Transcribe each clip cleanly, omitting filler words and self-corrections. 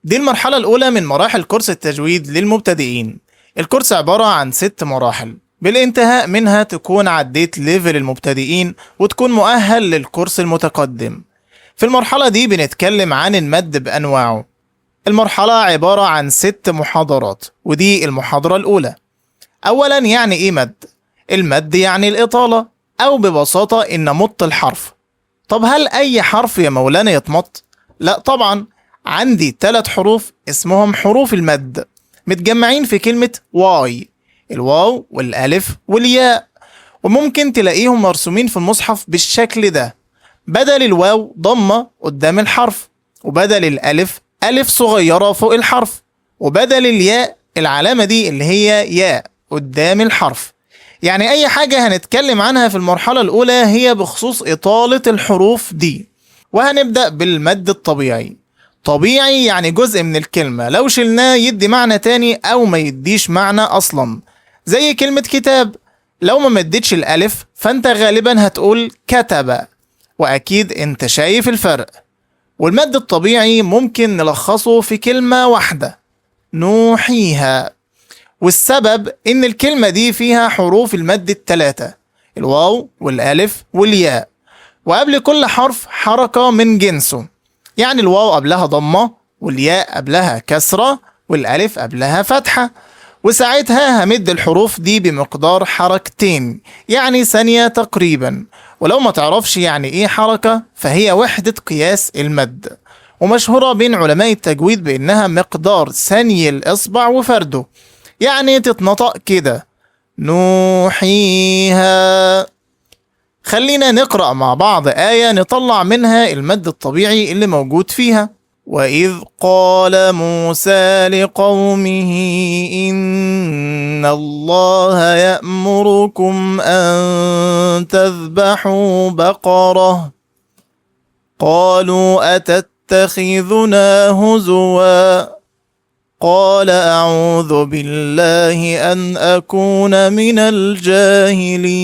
دي المرحلة الأولى من مراحل كورس التجويد للمبتدئين. الكورس عبارة عن 6 مراحل، بالانتهاء منها تكون عديت ليفل المبتدئين وتكون مؤهل للكورس المتقدم. في المرحلة دي بنتكلم عن المد بأنواعه. المرحلة عبارة عن 6 محاضرات، ودي المحاضرة الأولى. أولا، يعني إيه مد؟ المد يعني الإطالة، أو ببساطة إن نمط الحرف. طب هل أي حرف يا مولانا يتمط؟ لا طبعا، عندي 3 حروف اسمهم حروف المد، متجمعين في كلمة واي، الواو والألف والياء، وممكن تلاقيهم مرسومين في المصحف بالشكل ده. بدل الواو ضمة قدام الحرف، وبدل الألف ألف صغيرة فوق الحرف، وبدل الياء العلامة دي اللي هي ياء قدام الحرف. يعني أي حاجة هنتكلم عنها في المرحلة الأولى هي بخصوص إطالة الحروف دي. وهنبدأ بالمد الطبيعي. طبيعي يعني جزء من الكلمة لو شلناه يدي معنى تاني أو ما يديش معنى أصلا، زي كلمة كتاب، لو ما مدتش الألف فأنت غالبا هتقول كتب، وأكيد أنت شايف الفرق. والمد الطبيعي ممكن نلخصه في كلمة واحدة: نوحيها. والسبب إن الكلمة دي فيها حروف المد ال3، الواو والألف والياء، وقبل كل حرف حركة من جنسه. يعني الواو قبلها ضمة، والياء قبلها كسرة، والألف قبلها فتحة. وساعتها همد الحروف دي بمقدار حركتين، يعني ثانية تقريبا. ولو ما تعرفش يعني ايه حركة، فهي وحدة قياس المد، ومشهورة بين علماء التجويد بانها مقدار ثاني الاصبع وفرده. يعني تتنطق كده: نوحيها. خلينا نقرأ مع بعض آية نطلع منها المد الطبيعي اللي موجود فيها. وإذ قال موسى لقومه إن الله يأمركم أن تذبحوا بقرة قالوا أتتخذنا هزوا قال أعوذ بالله أن أكون من الجاهلين.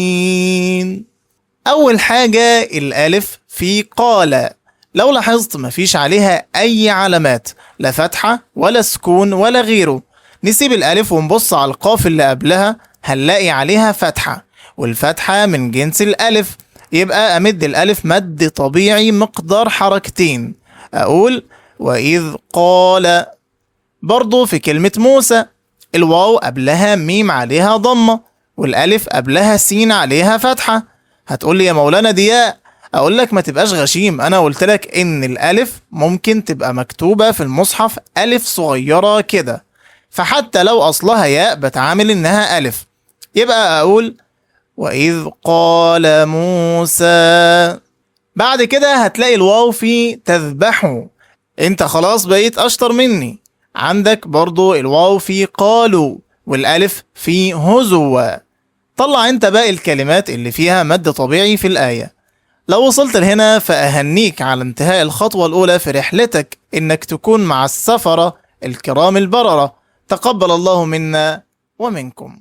أول حاجة الألف في قال، لو لاحظت مفيش عليها أي علامات، لا فتحة ولا سكون ولا غيره. نسيب الألف ونبص على القاف اللي قبلها، هنلاقي عليها فتحة، والفتحة من جنس الألف، يبقى أمد الألف مد طبيعي مقدار حركتين. أقول وإذ قال. برضو في كلمة موسى، الواو قبلها ميم عليها ضمة، والألف قبلها سين عليها فتحة. هتقول لي يا مولانا دي ياء. اقول لك ما تبقاش غشيم، انا قلت لك ان الالف ممكن تبقى مكتوبة في المصحف الف صغيرة كده، فحتى لو اصلها ياء بتعامل انها الف. يبقى اقول واذ قال موسى. بعد كده هتلاقي الواو في تذبحوا. انت خلاص بقيت اشطر مني. عندك برضو الواو في قالوا، والالف في هزوا. طلع انت باقي الكلمات اللي فيها مد طبيعي في الآية. لو وصلت لهنا فأهنيك على انتهاء الخطوة الأولى في رحلتك إنك تكون مع السفرة الكرام البررة. تقبل الله منا ومنكم.